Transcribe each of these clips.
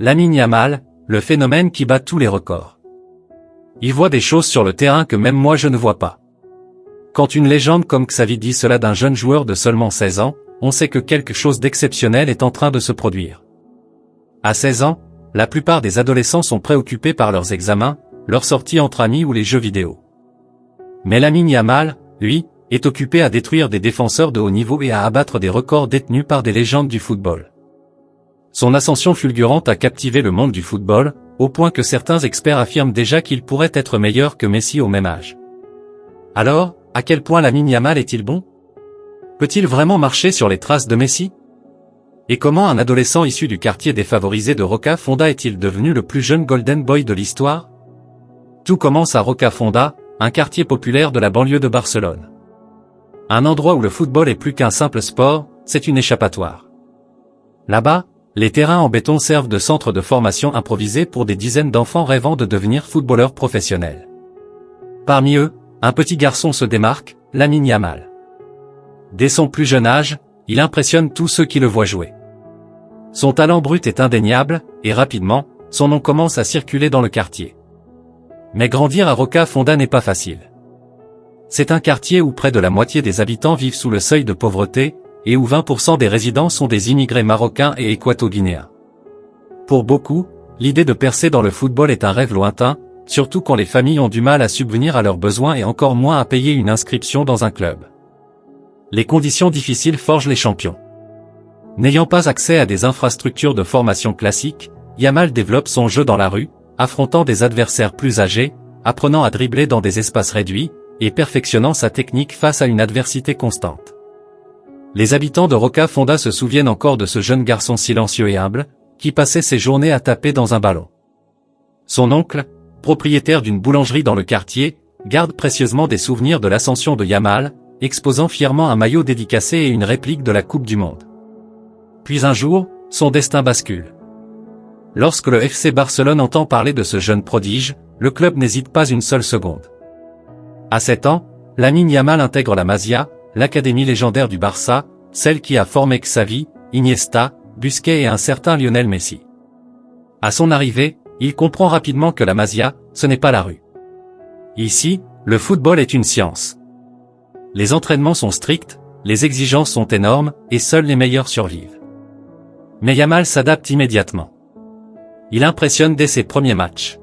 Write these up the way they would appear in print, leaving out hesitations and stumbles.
Lamine Yamal, le phénomène qui bat tous les records. Il voit des choses sur le terrain que même moi je ne vois pas. Quand une légende comme Xavi dit cela d'un jeune joueur de seulement 16 ans, on sait que quelque chose d'exceptionnel est en train de se produire. À 16 ans, la plupart des adolescents sont préoccupés par leurs examens, leurs sorties entre amis ou les jeux vidéo. Mais Lamine Yamal, lui, est occupé à détruire des défenseurs de haut niveau et à abattre des records détenus par des légendes du football. Son ascension fulgurante a captivé le monde du football, au point que certains experts affirment déjà qu'il pourrait être meilleur que Messi au même âge. Alors, à quel point Lamine Yamal est-il bon? Peut-il vraiment marcher sur les traces de Messi? Et comment un adolescent issu du quartier défavorisé de Rocafonda est-il devenu le plus jeune Golden Boy de l'histoire? Tout commence à Rocafonda, un quartier populaire de la banlieue de Barcelone. Un endroit où le football est plus qu'un simple sport, c'est une échappatoire. Là-bas, les terrains en béton servent de centre de formation improvisé pour des dizaines d'enfants rêvant de devenir footballeurs professionnels. Parmi eux, un petit garçon se démarque, Lamine Yamal. Dès son plus jeune âge, il impressionne tous ceux qui le voient jouer. Son talent brut est indéniable, et rapidement, son nom commence à circuler dans le quartier. Mais grandir à Rocafonda n'est pas facile. C'est un quartier où près de la moitié des habitants vivent sous le seuil de pauvreté, et où 20% des résidents sont des immigrés marocains et équato-guinéens. Pour beaucoup, l'idée de percer dans le football est un rêve lointain, surtout quand les familles ont du mal à subvenir à leurs besoins et encore moins à payer une inscription dans un club. Les conditions difficiles forgent les champions. N'ayant pas accès à des infrastructures de formation classiques, Yamal développe son jeu dans la rue, affrontant des adversaires plus âgés, apprenant à dribbler dans des espaces réduits, et perfectionnant sa technique face à une adversité constante. Les habitants de Rocafonda se souviennent encore de ce jeune garçon silencieux et humble, qui passait ses journées à taper dans un ballon. Son oncle, propriétaire d'une boulangerie dans le quartier, garde précieusement des souvenirs de l'ascension de Yamal, exposant fièrement un maillot dédicacé et une réplique de la Coupe du Monde. Puis un jour, son destin bascule. Lorsque le FC Barcelone entend parler de ce jeune prodige, le club n'hésite pas une seule seconde. À 7 ans, Lamine Yamal intègre la Masia, l'académie légendaire du Barça, celle qui a formé Xavi, Iniesta, Busquets et un certain Lionel Messi. À son arrivée, il comprend rapidement que la Masia, ce n'est pas la rue. Ici, le football est une science. Les entraînements sont stricts, les exigences sont énormes, et seuls les meilleurs survivent. Mais Yamal s'adapte immédiatement. Il impressionne dès ses premiers matchs.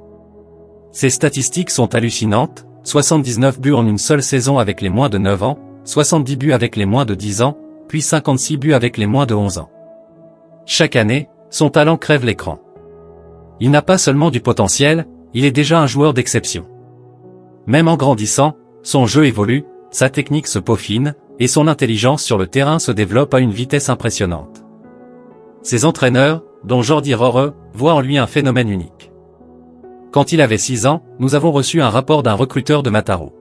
Ses statistiques sont hallucinantes, 79 buts en une seule saison avec les moins de 9 ans, 70 buts avec les moins de 10 ans, puis 56 buts avec les moins de 11 ans. Chaque année, son talent crève l'écran. Il n'a pas seulement du potentiel, il est déjà un joueur d'exception. Même en grandissant, son jeu évolue, sa technique se peaufine, et son intelligence sur le terrain se développe à une vitesse impressionnante. Ses entraîneurs, dont Jordi Rohre, voient en lui un phénomène unique. Quand il avait 6 ans, nous avons reçu un rapport d'un recruteur de Mataró.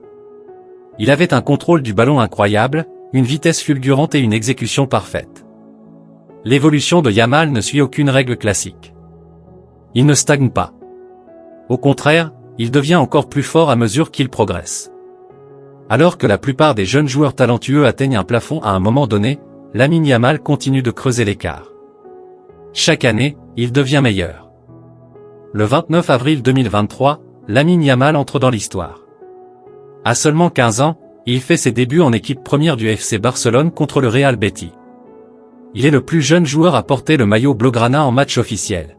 Il avait un contrôle du ballon incroyable, une vitesse fulgurante et une exécution parfaite. L'évolution de Yamal ne suit aucune règle classique. Il ne stagne pas. Au contraire, il devient encore plus fort à mesure qu'il progresse. Alors que la plupart des jeunes joueurs talentueux atteignent un plafond à un moment donné, Lamine Yamal continue de creuser l'écart. Chaque année, il devient meilleur. Le 29 avril 2023, Lamine Yamal entre dans l'histoire. À seulement 15 ans, il fait ses débuts en équipe première du FC Barcelone contre le Real Betis. Il est le plus jeune joueur à porter le maillot blaugrana en match officiel.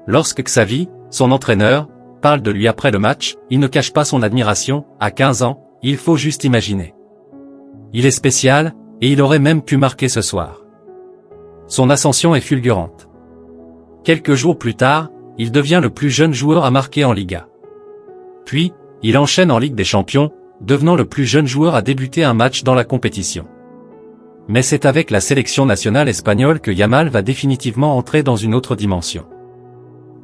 Lorsque Xavi, son entraîneur, parle de lui après le match, il ne cache pas son admiration. À 15 ans, il faut juste imaginer. Il est spécial, et il aurait même pu marquer ce soir. Son ascension est fulgurante. Quelques jours plus tard, il devient le plus jeune joueur à marquer en Liga. Puis, il enchaîne en Ligue des Champions, devenant le plus jeune joueur à débuter un match dans la compétition. Mais c'est avec la sélection nationale espagnole que Yamal va définitivement entrer dans une autre dimension.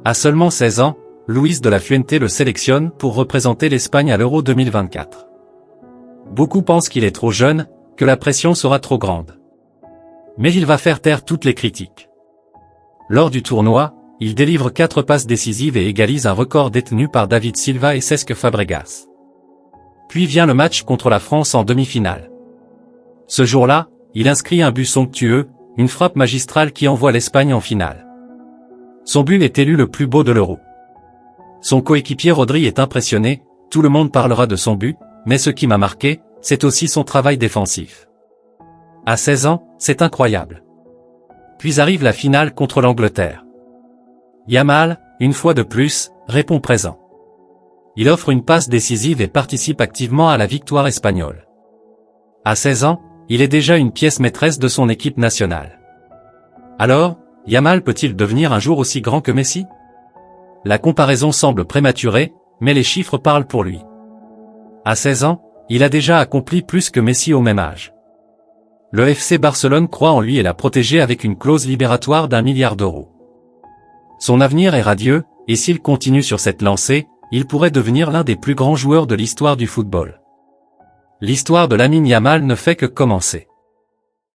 À seulement 16 ans, Luis de la Fuente le sélectionne pour représenter l'Espagne à l'Euro 2024. Beaucoup pensent qu'il est trop jeune, que la pression sera trop grande. Mais il va faire taire toutes les critiques. Lors du tournoi, il délivre 4 passes décisives et égalise un record détenu par David Silva et Cesc Fabregas. Puis vient le match contre la France en demi-finale. Ce jour-là, il inscrit un but somptueux, une frappe magistrale qui envoie l'Espagne en finale. Son but est élu le plus beau de l'Euro. Son coéquipier Rodri est impressionné, tout le monde parlera de son but, mais ce qui m'a marqué, c'est aussi son travail défensif. À 16 ans, c'est incroyable. Puis arrive la finale contre l'Angleterre. Yamal, une fois de plus, répond présent. Il offre une passe décisive et participe activement à la victoire espagnole. À 16 ans, il est déjà une pièce maîtresse de son équipe nationale. Alors, Yamal peut-il devenir un jour aussi grand que Messi? La comparaison semble prématurée, mais les chiffres parlent pour lui. À 16 ans, il a déjà accompli plus que Messi au même âge. Le FC Barcelone croit en lui et l'a protégé avec une clause libératoire d'1 milliard d'euros. Son avenir est radieux, et s'il continue sur cette lancée, il pourrait devenir l'un des plus grands joueurs de l'histoire du football. L'histoire de Lamine Yamal ne fait que commencer.